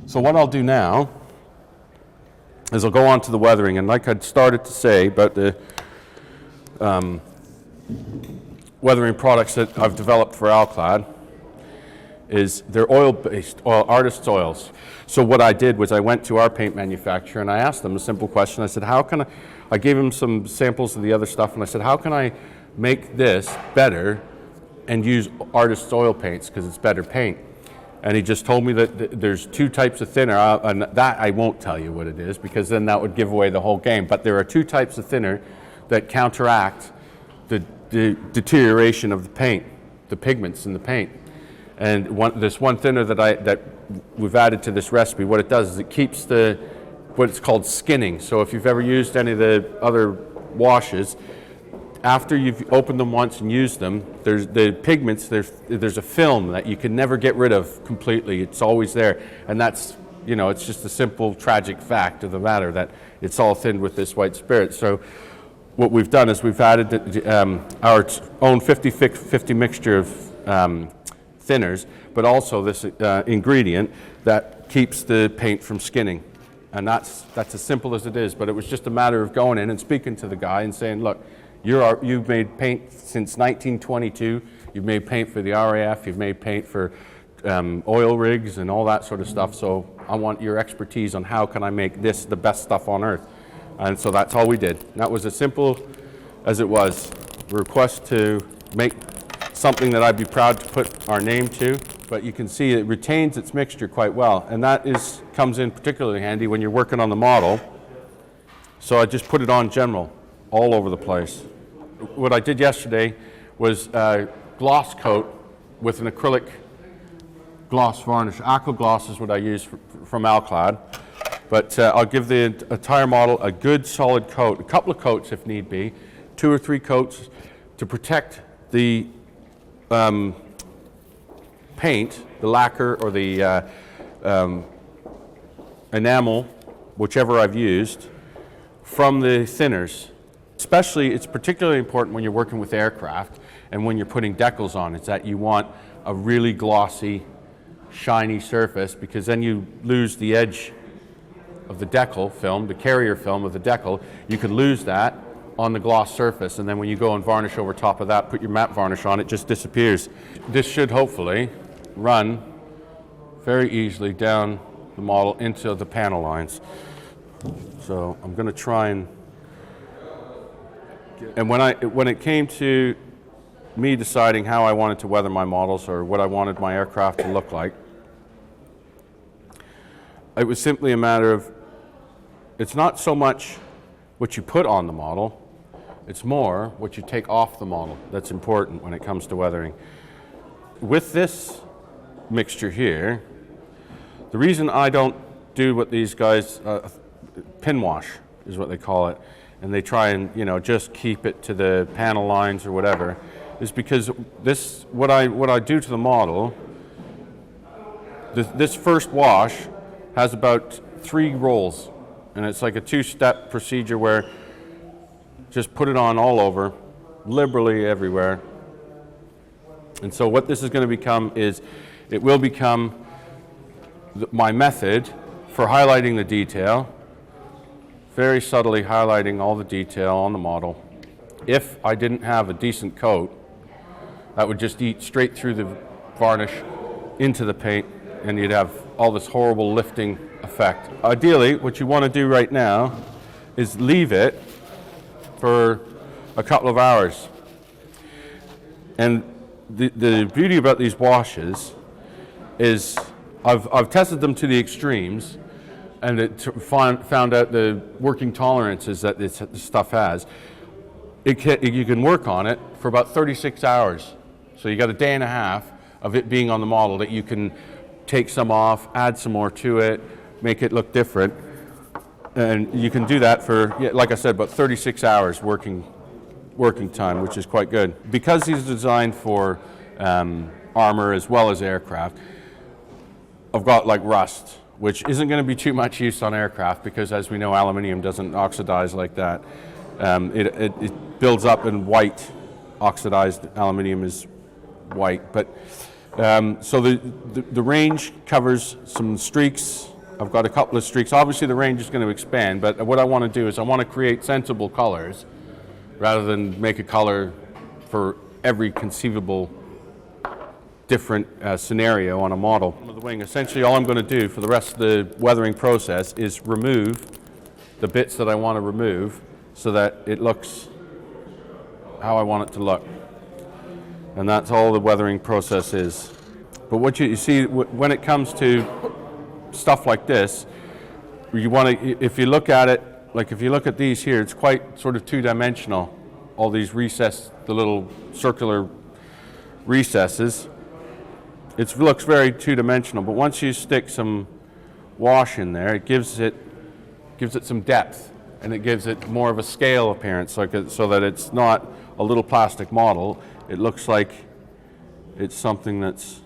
So what I'll do now is I'll go on to the weathering, and like I'd started to say about the weathering products that I've developed for alclad is they're oil-based, artist's oils. So what I did was I went to our paint manufacturer and I asked them a simple question. I said, how can I gave him some samples of the other stuff, and I said, how can I make this better and use artist's oil paints because it's better paint? And he just told me that there's two types of thinner, and that I won't tell you what it is because then that would give away the whole game. But there are two types of thinner that counteract the deterioration of the paint, the pigments in the paint. And this one thinner that we've added to this recipe, what it does is it keeps what's called skinning. So if you've ever used any of the other washes, after you've opened them once and used them, there's the pigments, there's a film that you can never get rid of completely. It's always there. And that's, it's just a simple tragic fact of the matter that it's all thinned with this white spirit. So what we've done is we've added our own 50-50 mixture of thinners, but also this ingredient that keeps the paint from skinning. And that's as simple as it is. But it was just a matter of going in and speaking to the guy and saying, look, you've made paint since 1922. You've made paint for the RAF. You've made paint for oil rigs and all that sort of stuff. So I want your expertise on how can I make this the best stuff on earth. And so that's all we did. And that was as simple as it was. A request to make something that I'd be proud to put our name to. But you can see it retains its mixture quite well. And that comes in particularly handy when you're working on the model. So I just put it on general all over the place. What I did yesterday was gloss coat with an acrylic gloss varnish. Aqua gloss is what I use from alclad. But I'll give the entire model a good solid coat, a couple of coats if need be, 2 or 3 coats to protect the paint, the lacquer or the enamel, whichever I've used, from the thinners. Especially, it's particularly important when you're working with aircraft and when you're putting decals on, is that you want a really glossy, shiny surface, because then you lose the edge of the decal film, the carrier film of the decal. You could lose that on the gloss surface, and then when you go and varnish over top of that, put your matte varnish on, it just disappears. This should hopefully run very easily down the model into the panel lines. So I'm going to try and when it came to me deciding how I wanted to weather my models or what I wanted my aircraft to look like, it was simply a matter of, it's not so much what you put on the model, it's more what you take off the model that's important when it comes to weathering. With this mixture here, the reason I don't do what these guys, pin wash is what they call it, and they try and just keep it to the panel lines or whatever, is because what I do to the model, this first wash has about 3 rolls, and it's like a 2-step procedure where just put it on all over, liberally everywhere. And so what this is going to become is, it will become my method for highlighting the detail, very subtly highlighting all the detail on the model. If I didn't have a decent coat, that would just eat straight through the varnish into the paint, and you'd have all this horrible lifting effect. Ideally, what you want to do right now is leave it for a couple of hours. And the beauty about these washes is I've tested them to the extremes, and found out the working tolerances that this stuff has. You can work on it for about 36 hours. So you got a day and a half of it being on the model that you can take some off, add some more to it, make it look different. And you can do that for, like I said, about 36 hours working time, which is quite good. Because these are designed for armor as well as aircraft, I've got like rust, which isn't going to be too much use on aircraft because, as we know, aluminium doesn't oxidize like that. It builds up in white. Oxidized aluminium is white. But so the range covers some streaks I've got a couple of streaks. Obviously the range is going to expand, but what I want to do is I want to create sensible colors rather than make a color for every conceivable different scenario on a model. On the wing, essentially all I'm going to do for the rest of the weathering process is remove the bits that I want to remove so that it looks how I want it to look. And that's all the weathering process is. But what you see when it comes to stuff like this, you want to, if you look at it, like if you look at these here, it's quite sort of two-dimensional. All these the little circular recesses. It looks very two-dimensional, but once you stick some wash in there, it gives it some depth, and it gives it more of a scale appearance, so that it's not a little plastic model. It looks like it's something that's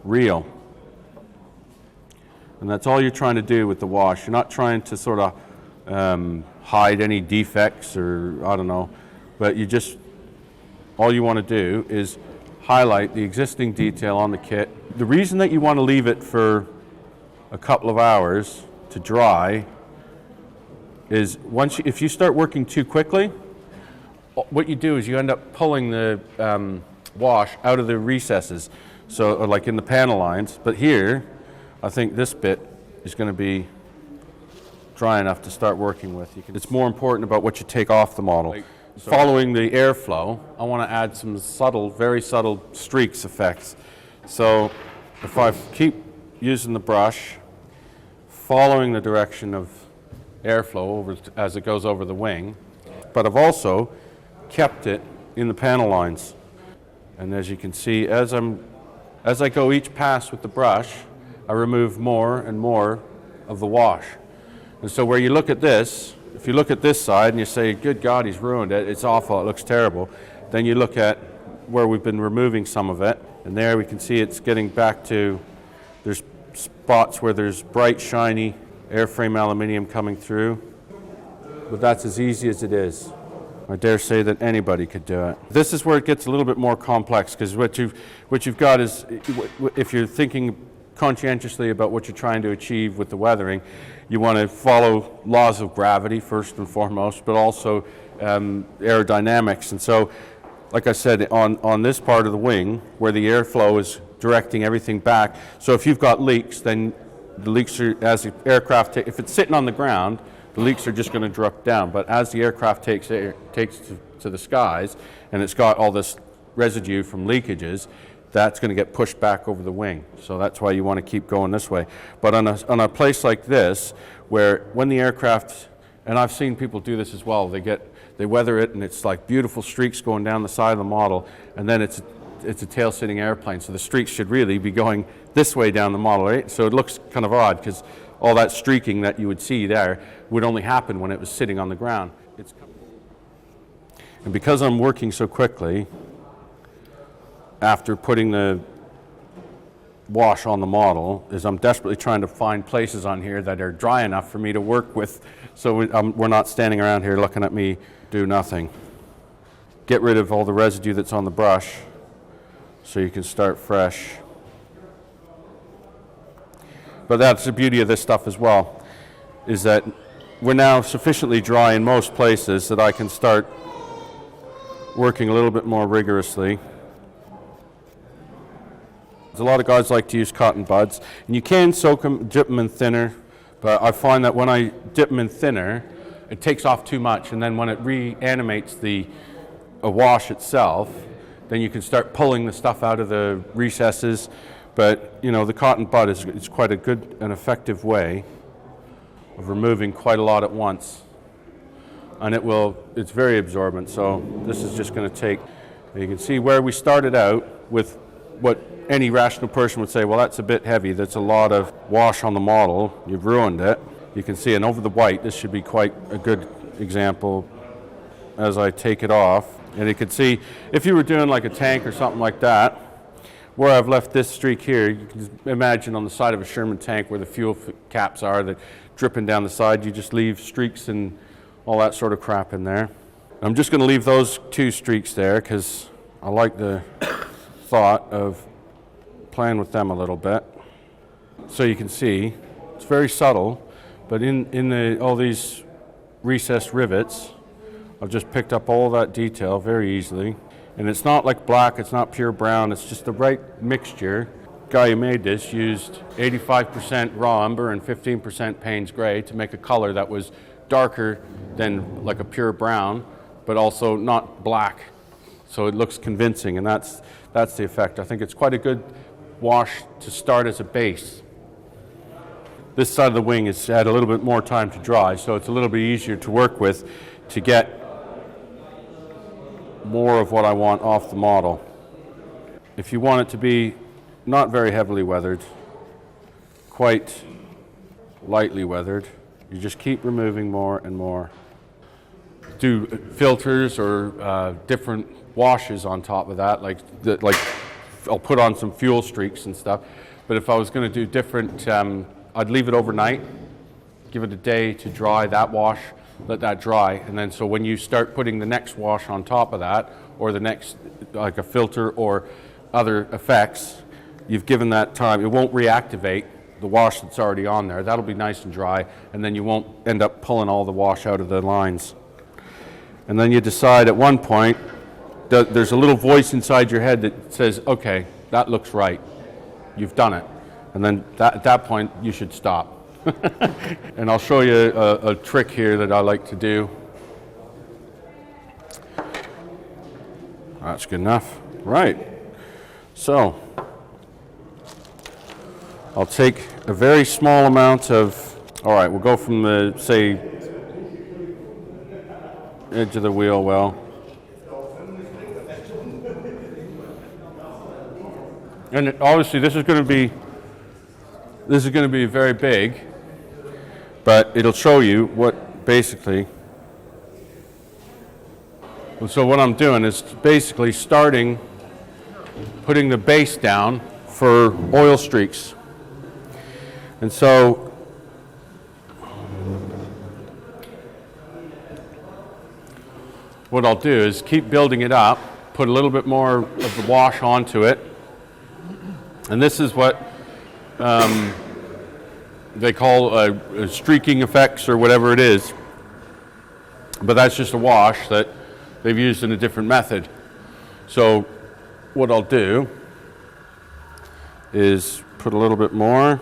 real. And that's all you're trying to do with the wash. You're not trying to sort of hide any defects or I don't know, but all you want to do is highlight the existing detail on the kit. The reason that you want to leave it for a couple of hours to dry is if you start working too quickly, what you do is you end up pulling the wash out of the recesses, so like in the panel lines. But here, I think this bit is going to be dry enough to start working with. It's more important about what you take off the model. Following the airflow, I want to add some subtle, very subtle streaks effects. So if I keep using the brush, following the direction of airflow as it goes over the wing, but I've also kept it in the panel lines. And as you can see, as I go each pass with the brush, I remove more and more of the wash. And so where you look at this, if you look at this side and you say, good God, he's ruined it, it's awful, it looks terrible, then you look at where we've been removing some of it, and there we can see it's getting back to, there's spots where there's bright, shiny airframe aluminium coming through, but that's as easy as it is. I dare say that anybody could do it. This is where it gets a little bit more complex, because what you've got is, if you're thinking conscientiously about what you're trying to achieve with the weathering, you want to follow laws of gravity first and foremost, but also aerodynamics. And so, like I said, on this part of the wing, where the airflow is directing everything back, so if you've got leaks, then the leaks are, as the aircraft, if it's sitting on the ground, the leaks are just going to drop down. But as the aircraft takes to the skies, and it's got all this residue from leakages, that's going to get pushed back over the wing. So that's why you want to keep going this way. But on a place like this, where when the aircraft, and I've seen people do this as well, they weather it and it's like beautiful streaks going down the side of the model, and then it's a tail-sitting airplane, so the streaks should really be going this way down the model, right? So it looks kind of odd, because all that streaking that you would see there would only happen when it was sitting on the ground. And because I'm working so quickly, after putting the wash on the model, is I'm desperately trying to find places on here that are dry enough for me to work with, so we're not standing around here looking at me do nothing. Get rid of all the residue that's on the brush so you can start fresh. But that's the beauty of this stuff as well, is that we're now sufficiently dry in most places that I can start working a little bit more rigorously. A lot of guys like to use cotton buds, and you can soak them, dip them in thinner, but I find that when I dip them in thinner, it takes off too much, and then when it reanimates the wash itself, then you can start pulling the stuff out of the recesses. But you know, the cotton bud is quite a good and effective way of removing quite a lot at once, and it's very absorbent. So this is just going to take, you can see where we started out with what any rational person would say, well, that's a bit heavy, that's a lot of wash on the model, you've ruined it. You can see, and over the white, this should be quite a good example as I take it off. And you can see, if you were doing like a tank or something like that, where I've left this streak here, you can imagine on the side of a Sherman tank where the fuel caps are that dripping down the side, you just leave streaks and all that sort of crap in there. I'm just going to leave those two streaks there because I like the thought of playing with them a little bit. So you can see It's very subtle, but in all these recessed rivets, I've just picked up all that detail very easily. And it's not like black, it's not pure brown, it's just the right mixture. The guy who made this used 85% raw umber and 15% Payne's gray to make a color that was darker than like a pure brown, but also not black. So it looks convincing, and that's the effect. I think it's quite a good wash to start as a base. This side of the wing has had a little bit more time to dry, so it's a little bit easier to work with to get more of what I want off the model. If you want it to be not very heavily weathered, quite lightly weathered, you just keep removing more and more. Do filters or different washes on top of that, like I'll put on some fuel streaks and stuff. But if I was going to do different, I'd leave it overnight, give it a day to dry that wash, let that dry, and then so when you start putting the next wash on top of that, or the next, like a filter or other effects, you've given that time. It won't reactivate the wash that's already on there. That'll be nice and dry, and then you won't end up pulling all the wash out of the lines. And then you decide at one point, there's a little voice inside your head that says, okay, that looks right. You've done it. And then at that point, you should stop. And I'll show you a trick here that I like to do. That's good enough. Right. So, I'll take a very small amount of, all right, we'll go from the, say, edge of the wheel well. And obviously this is going to be very big, but it'll show you what basically. So what I'm doing is basically putting the base down for oil streaks. And so what I'll do is keep building it up, put a little bit more of the wash onto it. And this is what they call streaking effects or whatever it is. But that's just a wash that they've used in a different method. So what I'll do is put a little bit more.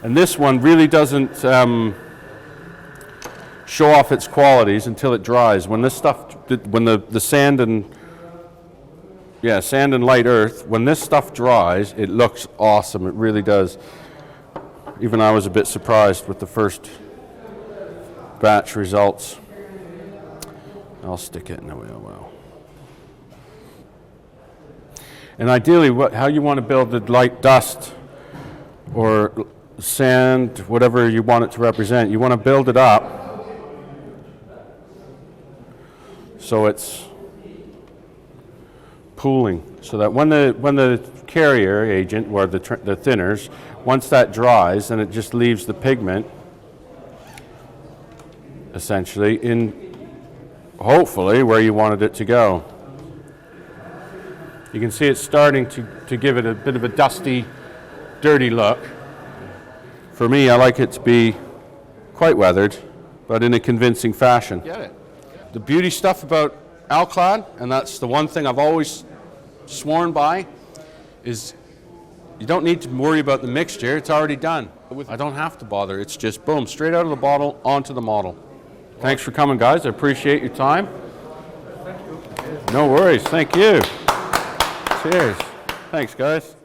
And this one really doesn't show off its qualities until it dries. When this stuff, when the sand and light earth, when this stuff dries, it looks awesome. It really does. Even I was a bit surprised with the first batch results. I'll stick it in the wheel well. And ideally, how you want to build the light dust or sand, whatever you want it to represent, you want to build it up so it's pooling, so that when the carrier agent or the thinners, once that dries, then it just leaves the pigment essentially in hopefully where you wanted it to go. You can see it's starting to give it a bit of a dusty, dirty look. For me, I like it to be quite weathered, but in a convincing fashion. Get it. The beauty stuff about alclad, and that's the one thing I've always sworn by, is you don't need to worry about the mixture. It's already done. I don't have to bother. It's just boom, straight out of the bottle onto the model. Thanks for coming, guys. I appreciate your time. No worries. Thank you. Cheers. Thanks, guys.